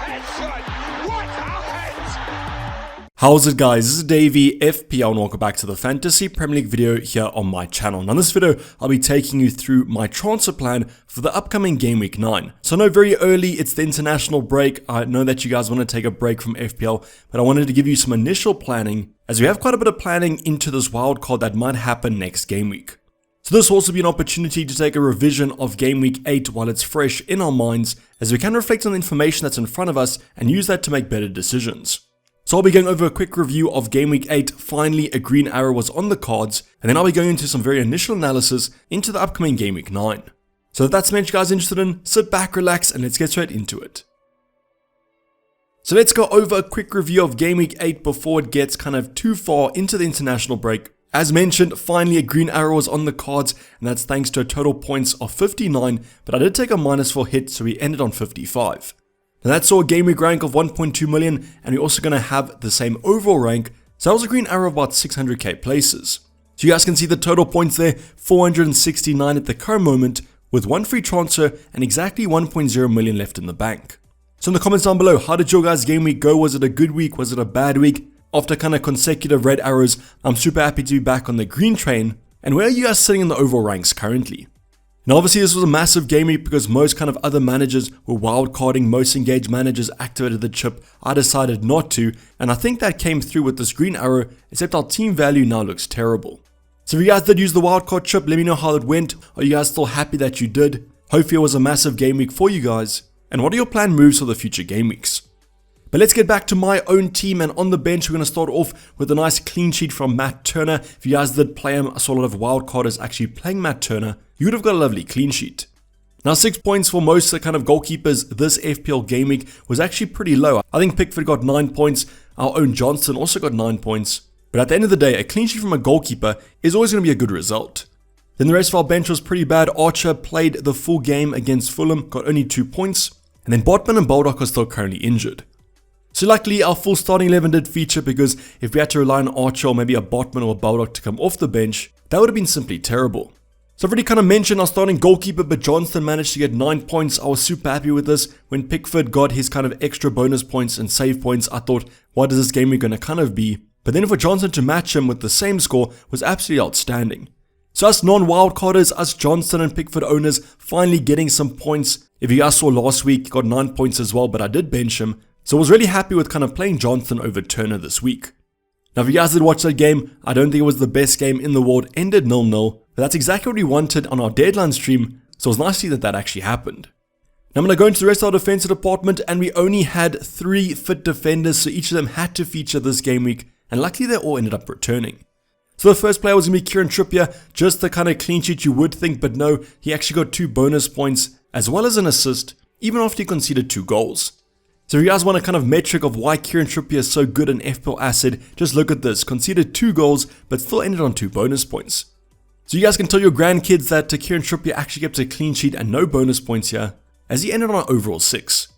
headshot! What a head! How's it guys, this is Dayvy, FPL, and welcome back to the Fantasy Premier League video here on my channel. Now in this video, I'll be taking you through my transfer plan for the upcoming Game Week 9. So I know very early, it's the international break. I know that you guys want to take a break from FPL, but I wanted to give you some initial planning, as we have quite a bit of planning into this wildcard that might happen next Game Week. So this will also be an opportunity to take a revision of Game Week 8 while it's fresh in our minds, as we can reflect on the information that's in front of us and use that to make better decisions. So I'll be going over a quick review of Game Week 8, finally a green arrow was on the cards, and then I'll be going into some very initial analysis into the upcoming Game Week 9. So if that's something you guys are interested in, sit back, relax, and let's get straight into it. So let's go over a quick review of Game Week 8 before it gets kind of too far into the international break. As mentioned, finally a green arrow was on the cards, and that's thanks to a total points of 59, but I did take a -4 hit, so we ended on 55. Now that saw a game week rank of 1.2 million, and we're also going to have the same overall rank, so that was a green arrow of about 600k places. So you guys can see the total points there, 469 at the current moment, with one free transfer and exactly 1.0 million left in the bank. So in the comments down below, how did your guys' game week go? Was it a good week? Was it a bad week? After kind of consecutive red arrows, I'm super happy to be back on the green train. And where are you guys sitting in the overall ranks currently? Now obviously this was a massive game week because most kind of other managers were wildcarding, most engaged managers activated the chip. I decided not to, and I think that came through with this green arrow, except our team value now looks terrible. So if you guys did use the wildcard chip, let me know how it went. Are you guys still happy that you did? Hopefully it was a massive game week for you guys. And what are your planned moves for the future game weeks? But let's get back to my own team, and on the bench we're going to start off with a nice clean sheet from Matt Turner. If you guys did play him, I saw a lot of wildcarders actually playing Matt Turner. You would have got a lovely clean sheet. Now 6 points for most of the kind of goalkeepers this FPL game week was actually pretty low. I think Pickford got 9 points, our own Johnson also got 9 points. But at the end of the day, a clean sheet from a goalkeeper is always going to be a good result. Then the rest of our bench was pretty bad. Archer played the full game against Fulham, got only 2 points. And then Botman and Baldock are still currently injured. So luckily our full starting 11 did feature, because if we had to rely on Archer or maybe a Botman or a Baldock to come off the bench, that would have been simply terrible. So I've already kind of mentioned our starting goalkeeper, but Johnston managed to get 9 points. I was super happy with this. When Pickford got his kind of extra bonus points and save points, I thought, what is this game week going to kind of be? But then for Johnston to match him with the same score was absolutely outstanding. So us non-wildcarders, us Johnston and Pickford owners, finally getting some points. If you guys saw last week, got 9 points as well, but I did bench him. So I was really happy with kind of playing Johnston over Turner this week. Now if you guys did watch that game, I don't think it was the best game in the world, ended 0-0, but that's exactly what we wanted on our deadline stream, so it was nice to see that that actually happened. Now I'm going to go into the rest of our defensive department, and we only had 3 fit defenders, so each of them had to feature this game week, and luckily they all ended up returning. So the first player was going to be Kieran Trippier, just the kind of clean sheet you would think, but no, he actually got 2 bonus points, as well as an assist, even after he conceded 2 goals. So if you guys want a kind of metric of why Kieran Trippier is so good an FPL asset, just look at this. Conceded 2 goals, but still ended on 2 bonus points. So you guys can tell your grandkids that Kieran Trippier actually kept a clean sheet and no bonus points here, as he ended on an overall 6.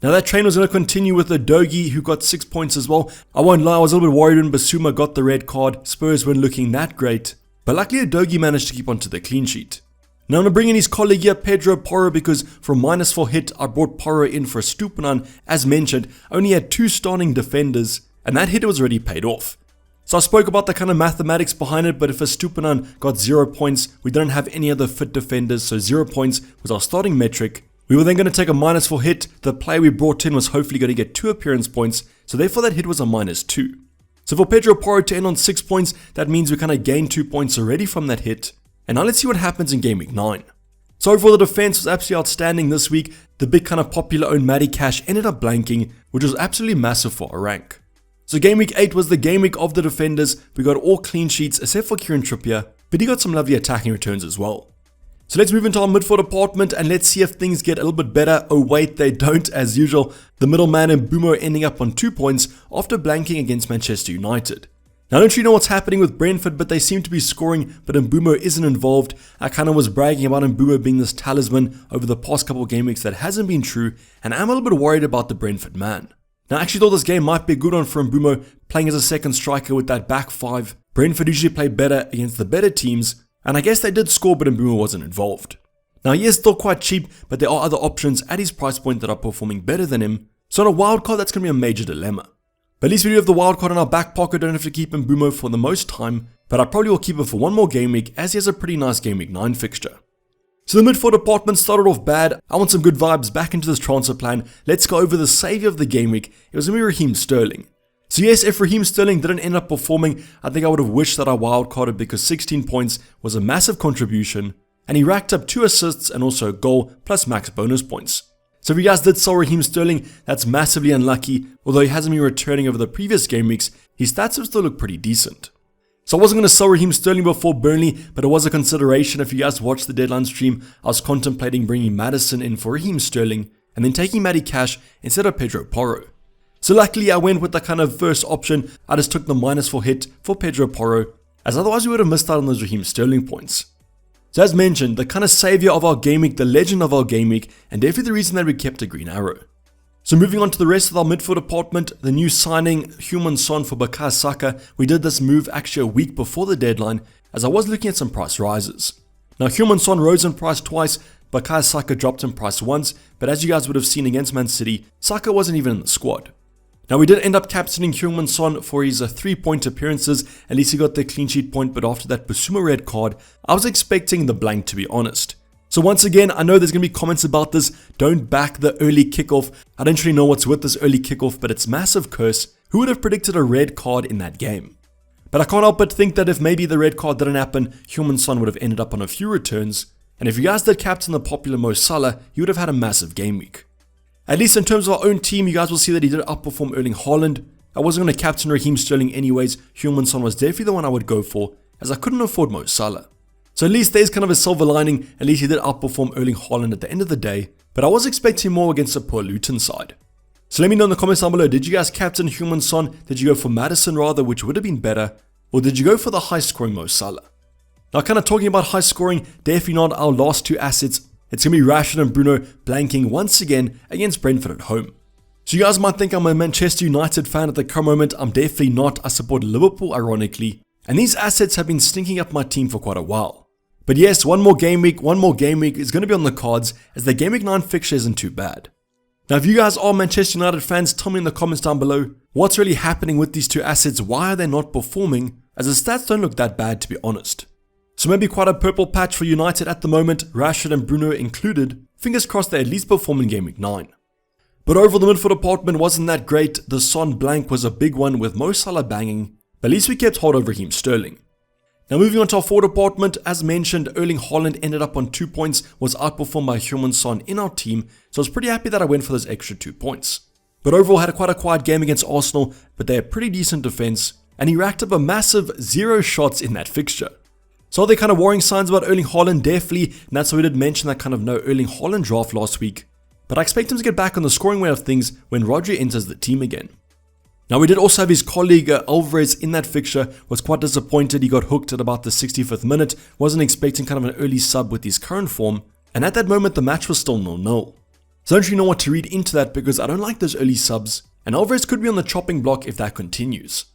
Now that train was going to continue with Udogie, who got 6 points as well. I won't lie, I was a little bit worried when Basuma got the red card. Spurs weren't looking that great, but luckily Udogie managed to keep onto the clean sheet. Now I'm going to bring in his colleague here, Pedro Porro, because for a -4 hit, I brought Porro in for Stupinan. As mentioned, only had 2 starting defenders, and that hit was already paid off. So I spoke about the kind of mathematics behind it, but if a Stupinan got 0 points, we didn't have any other fit defenders, so 0 points was our starting metric. We were then going to take a -4 hit. The player we brought in was hopefully going to get 2 appearance points, so therefore that hit was a -2. So for Pedro Porro to end on 6 points, that means we kind of gained 2 points already from that hit. And now let's see what happens in Game Week 9. So overall the defense was absolutely outstanding this week. The big kind of popular owned Matty Cash ended up blanking, which was absolutely massive for our rank. So Game Week 8 was the game week of the defenders. We got all clean sheets except for Kieran Trippier, but he got some lovely attacking returns as well. So let's move into our midfield department and let's see if things get a little bit better. Oh wait, they don't as usual. The middleman and Mbeumo ending up on 2 points after blanking against Manchester United. Now I don't really know what's happening with Brentford, but they seem to be scoring, but Mbeumo isn't involved. I kind of was bragging about Mbeumo being this talisman over the past couple game weeks that hasn't been true, and I'm a little bit worried about the Brentford man. Now I actually thought this game might be a good one for Mbeumo, playing as a second striker with that back 5. Brentford usually play better against the better teams, and I guess they did score, but Mbeumo wasn't involved. Now he is still quite cheap, but there are other options at his price point that are performing better than him. So on a wildcard, that's going to be a major dilemma. But at least we do have the wildcard in our back pocket, don't have to keep Mbumo for the most time, but I probably will keep it for one more game week as he has a pretty nice game week 9 fixture. So the midfield department started off bad. I want some good vibes back into this transfer plan. Let's go over the saviour of the game week. It was going to be Raheem Sterling. So yes, if Raheem Sterling didn't end up performing, I think I would have wished that I wildcarded because 16 points was a massive contribution, and he racked up 2 assists and also a goal plus max bonus points. So if you guys did sell Raheem Sterling, that's massively unlucky. Although he hasn't been returning over the previous game weeks, his stats have still looked pretty decent. So I wasn't going to sell Raheem Sterling before Burnley, but it was a consideration. If you guys watched the deadline stream, I was contemplating bringing Maddison in for Raheem Sterling and then taking Matty Cash instead of Pedro Porro. So luckily I went with the kind of first option. I just took the -4 hit for Pedro Porro, as otherwise we would have missed out on those Raheem Sterling points. So as mentioned, the kind of saviour of our game week, the legend of our game week, and definitely the reason that we kept a green arrow. So moving on to the rest of our midfield department, the new signing, Heung-min Son for Bukayo Saka. We did this move actually a week before the deadline, as I was looking at some price rises. Now Heung-min Son rose in price twice, Bukayo Saka dropped in price once, but as you guys would have seen against Man City, Saka wasn't even in the squad. Now we did end up captaining Heung-min Son for his 3-point appearances. At least he got the clean sheet point, but after that Basuma red card, I was expecting the blank, to be honest. So once again, I know there's going to be comments about this. Don't back the early kickoff. I don't really know what's with this early kickoff, but it's massive curse. Who would have predicted a red card in that game? But I can't help but think that if maybe the red card didn't happen, Heung-min Son would have ended up on a few returns. And if you guys did captain the popular Mo Salah, he would have had a massive game week. At least in terms of our own team, you guys will see that he did outperform Erling Haaland. I wasn't going to captain Raheem Sterling anyways. Heung-min Son was definitely the one I would go for, as I couldn't afford Mo Salah. So at least there's kind of a silver lining. At least he did outperform Erling Haaland at the end of the day, but I was expecting more against a poor Luton side. So let me know in the comments down below, did you guys captain Heung-min Son? Did you go for Maddison rather, which would have been better? Or did you go for the high scoring Mo Salah? Now kind of talking about high scoring, definitely not our last 2 assets. It's going to be Rashford and Bruno blanking once again against Brentford at home. So you guys might think I'm a Manchester United fan at the current moment. I'm definitely not. I support Liverpool ironically. And these assets have been stinking up my team for quite a while. But yes, one more game week is going to be on the cards, as the game week 9 fixture isn't too bad. Now if you guys are Manchester United fans, tell me in the comments down below, what's really happening with these 2 assets? Why are they not performing? As the stats don't look that bad, to be honest. So maybe quite a purple patch for United at the moment, Rashford and Bruno included. Fingers crossed they at least perform in game week 9. But overall the midfield department wasn't that great. The Son blank was a big one with Mo Salah banging, but at least we kept hold of Raheem Sterling. Now moving on to our forward department, as mentioned, Erling Haaland ended up on 2 points, was outperformed by Heung-min Son in our team, so I was pretty happy that I went for those extra 2 points. But overall had quite a quiet game against Arsenal, but they had pretty decent defense, and he racked up a massive 0 shots in that fixture. So are there kind of worrying signs about Erling Haaland? Definitely, and that's why we did mention that kind of no Erling Haaland draft last week. But I expect him to get back on the scoring way of things when Rodri enters the team again. Now we did also have his colleague Alvarez in that fixture, was quite disappointed. He got hooked at about the 65th minute, wasn't expecting kind of an early sub with his current form, and at that moment the match was still 0-0. So I don't really know what to read into that because I don't like those early subs, and Alvarez could be on the chopping block if that continues.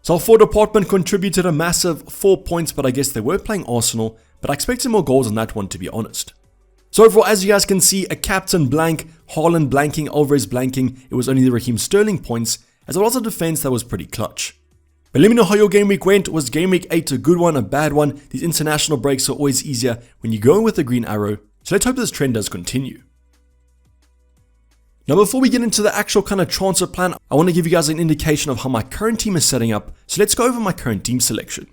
So our forward department contributed a massive 4 points, but I guess they were playing Arsenal, but I expected more goals on that one, to be honest. So overall, as you guys can see, a captain blank, Haaland blanking, Alvarez blanking. It was only the Raheem Sterling points, as well as a defense that was pretty clutch. But let me know how your game week went. Was game week 8 a good one, a bad one? These international breaks are always easier when you go in with the green arrow, so let's hope this trend does continue. Now before we get into the actual kind of transfer plan, I want to give you guys an indication of how my current team is setting up, so let's go over my current team selection.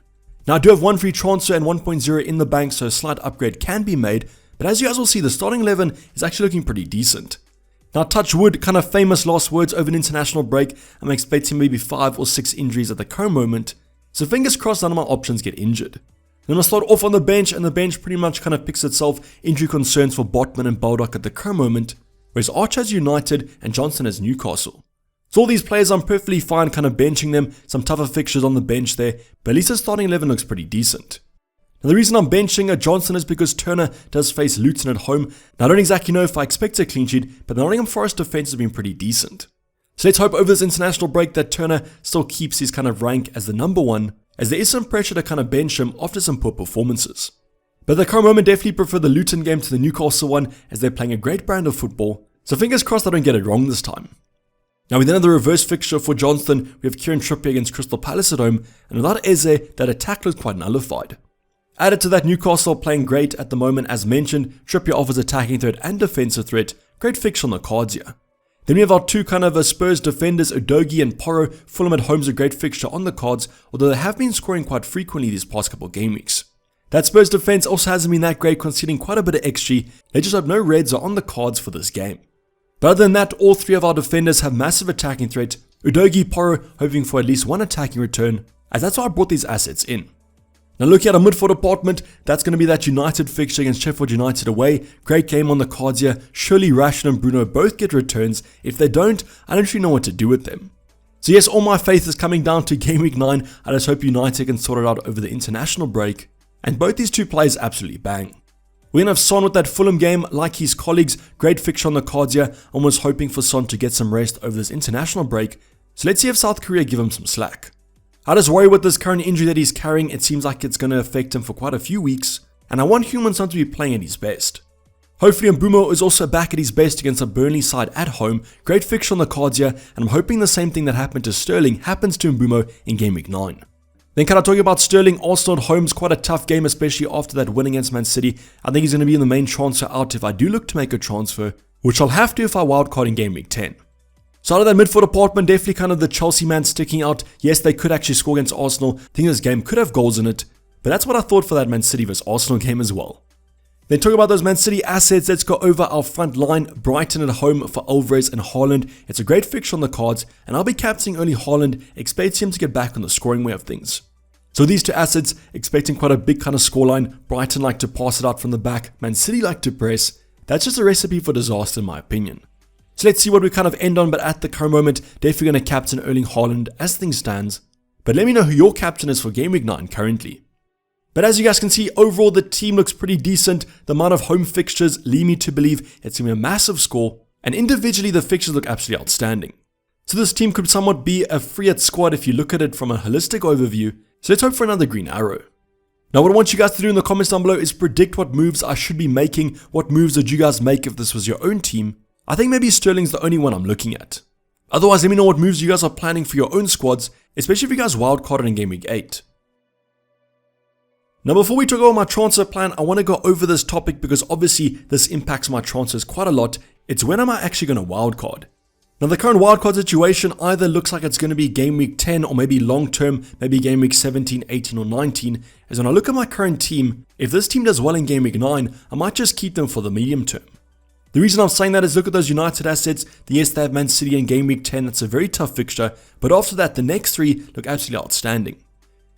Now I do have one free transfer and 1.0 in the bank, so a slight upgrade can be made, but as you guys will see, the starting 11 is actually looking pretty decent. Now touch wood, kind of famous last words over an international break. I'm expecting maybe 5 or 6 injuries at the current moment, so fingers crossed none of my options get injured. Then I'll start off on the bench, and the bench pretty much kind of picks itself. Injury concerns for Botman and Baldock at the current moment, whereas Archer has United and Johnson has Newcastle. So all these players I'm perfectly fine kind of benching them, some tougher fixtures on the bench there, but at least the starting 11 looks pretty decent. Now the reason I'm benching Johnson is because Turner does face Luton at home. Now I don't exactly know if I expect a clean sheet, but the Nottingham Forest defense has been pretty decent. So let's hope over this international break that Turner still keeps his kind of rank as the number 1, as there is some pressure to kind of bench him after some poor performances. But at the current moment, definitely prefer the Luton game to the Newcastle one, as they're playing a great brand of football, so fingers crossed I don't get it wrong this time. Now we then have the reverse fixture for Johnston. We have Kieran Trippier against Crystal Palace at home, and without Eze, that attack looks quite nullified. Added to that, Newcastle playing great at the moment as mentioned. Trippier offers attacking threat and defensive threat. Great fixture on the cards here. Then we have our two kind of Spurs defenders, Udogie and Porro. Fulham at home is a great fixture on the cards, although they have been scoring quite frequently these past couple game weeks. That Spurs defense also hasn't been that great, conceding quite a bit of XG. They just have no reds are on the cards for this game. But other than that, all three of our defenders have massive attacking threat. Udogie, Porro hoping for at least one attacking return, as that's why I brought these assets in. Now looking at our midfield department, that's going to be that United fixture against Sheffield United away. Great game on the cards here. Surely Rashford and Bruno both get returns. If they don't, I don't really know what to do with them. So yes, all my faith is coming down to Game Week 9. I just hope United can sort it out over the international break. And both these two players absolutely bang. We're going to have Son with that Fulham game, like his colleagues. Great fixture on the cards here. Almost hoping for Son to get some rest over this international break. So let's see if South Korea give him some slack. I just worry with this current injury that he's carrying. It seems like it's going to affect him for quite a few weeks. And I want Heung-min Son to be playing at his best. Hopefully Mbeumo is also back at his best against a Burnley side at home. Great fixture on the cards here. And I'm hoping the same thing that happened to Sterling happens to Mbeumo in Game Week 9. Then can I talk about Sterling? Arsenal at home is quite a tough game, especially after that win against Man City. I think he's going to be in the main transfer out if I do look to make a transfer, which I'll have to if I wildcard in Game Week 10. So out of that midfield department, definitely kind of the Chelsea man sticking out. Yes, they could actually score against Arsenal. I think this game could have goals in it, but that's what I thought for that Man City vs Arsenal game as well. Then talking about those Man City assets, let's go over our front line. Brighton at home for Alvarez and Haaland. It's a great fixture on the cards, and I'll be captaining early Haaland, expecting him to get back on the scoring way of things. So these two assets, expecting quite a big kind of scoreline. Brighton like to pass it out from the back, Man City like to press. That's just a recipe for disaster in my opinion. So let's see what we kind of end on, but at the current moment, definitely going to captain Erling Haaland as things stands. But let me know who your captain is for Game Week 9 currently. But as you guys can see, overall the team looks pretty decent. The amount of home fixtures lead me to believe it's going to be a massive score, and individually the fixtures look absolutely outstanding. So this team could somewhat be a free-hit squad if you look at it from a holistic overview. So let's hope for another green arrow. Now what I want you guys to do in the comments down below is predict what moves I should be making. What moves would you guys make if this was your own team? I think maybe Sterling's the only one I'm looking at. Otherwise, let me know what moves you guys are planning for your own squads, especially if you guys wildcarded in Game Week 8. Now before we talk about my transfer plan, I want to go over this topic because obviously this impacts my transfers quite a lot. It's when am I actually going to wildcard? Now the current wildcard situation either looks like it's going to be Game Week 10 or maybe long term, maybe Game Week 17, 18 or 19. As when I look at my current team, if this team does well in Game Week 9, I might just keep them for the medium term. The reason I'm saying that is look at those United assets. Yes, they have Man City in Game Week 10. That's a very tough fixture. But after that, the next three look absolutely outstanding.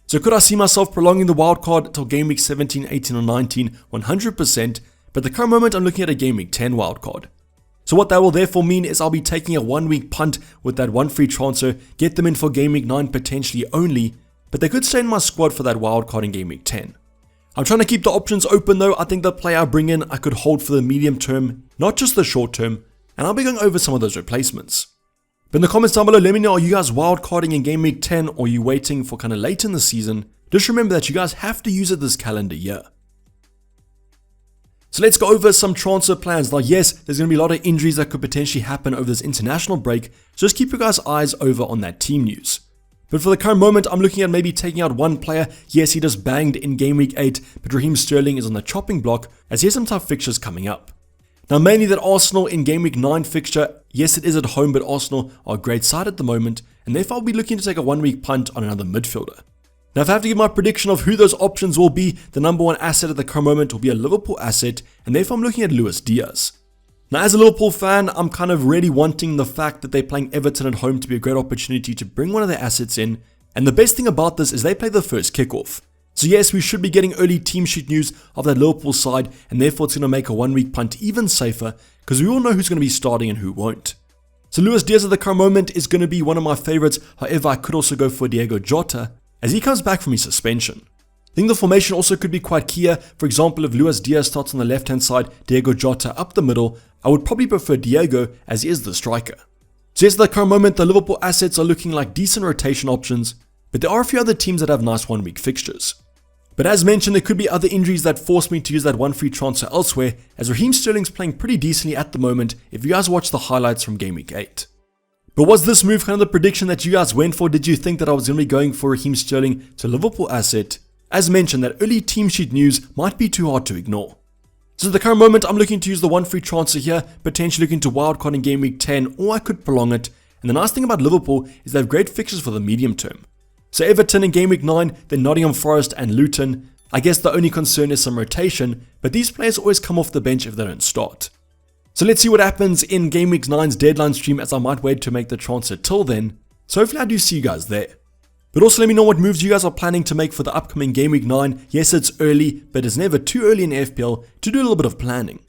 So could I see myself prolonging the wildcard until Game Week 17, 18 or 19? 100%. But at the current moment, I'm looking at a Game Week 10 wildcard. So what that will therefore mean is I'll be taking a 1 week punt with that one free transfer, get them in for Game Week 9 potentially only, but they could stay in my squad for that wildcard in Game Week 10. I'm trying to keep the options open though. I think the player I bring in I could hold for the medium term, not just the short term, and I'll be going over some of those replacements. But in the comments down below, let me know, are you guys wildcarding in Game Week 10 or are you waiting for kind of late in the season? Just remember that you guys have to use it this calendar year. So let's go over some transfer plans. Now yes, there's going to be a lot of injuries that could potentially happen over this international break, so just keep your guys' eyes over on that team news. But for the current moment, I'm looking at maybe taking out one player. Yes, he just banged in Game Week 8, but Raheem Sterling is on the chopping block as he has some tough fixtures coming up. Now mainly that Arsenal in Game Week 9 fixture, yes it is at home, but Arsenal are a great side at the moment, and therefore I'll be looking to take a 1 week punt on another midfielder. Now if I have to give my prediction of who those options will be, the number one asset at the current moment will be a Liverpool asset, and therefore I'm looking at Luis Diaz. Now as a Liverpool fan, I'm kind of really wanting the fact that they're playing Everton at home to be a great opportunity to bring one of their assets in, and the best thing about this is they play the first kickoff. So yes, we should be getting early team sheet news of that Liverpool side, and therefore it's going to make a 1 week punt even safer, because we all know who's going to be starting and who won't. So Luis Diaz at the current moment is going to be one of my favorites. However, I could also go for Diego Jota, as he comes back from his suspension. I think the formation also could be quite key here. For example, if Luis Diaz starts on the left hand side, Diego Jota up the middle, I would probably prefer Diego as he is the striker. So yes, at the current moment, the Liverpool assets are looking like decent rotation options, but there are a few other teams that have nice 1 week fixtures. But as mentioned, there could be other injuries that force me to use that one free transfer elsewhere, as Raheem Sterling's playing pretty decently at the moment if you guys watch the highlights from Game Week 8. But was this move kind of the prediction that you guys went for? Did you think that I was going to be going for Raheem Sterling to Liverpool asset? As mentioned, that early team sheet news might be too hard to ignore. So at the current moment, I'm looking to use the one free transfer here, potentially looking to wildcard in game week 10, or I could prolong it. And the nice thing about Liverpool is they have great fixtures for the medium term. So Everton in game week 9, then Nottingham Forest and Luton. I guess the only concern is some rotation, but these players always come off the bench if they don't start. So let's see what happens in game week 9's deadline stream, as I might wait to make the transfer till then. So hopefully I do see you guys there. But also let me know what moves you guys are planning to make for the upcoming game week 9. Yes, it's early, but it's never too early in FPL to do a little bit of planning.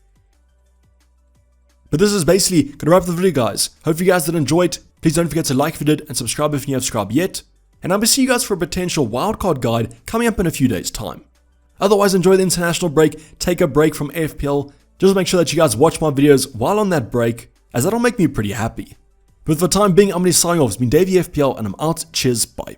But this is basically going to wrap up the video, guys. Hope you guys did enjoy it. Please don't forget to like if you did and subscribe if you haven't subscribed yet. And I will see you guys for a potential wildcard guide coming up in a few days' time. Otherwise, enjoy the international break, take a break from FPL. Just make sure that you guys watch my videos while on that break, as that'll make me pretty happy. But for the time being, I'm going to be signing off. It's been Dayvy FPL, and I'm out. Cheers, bye.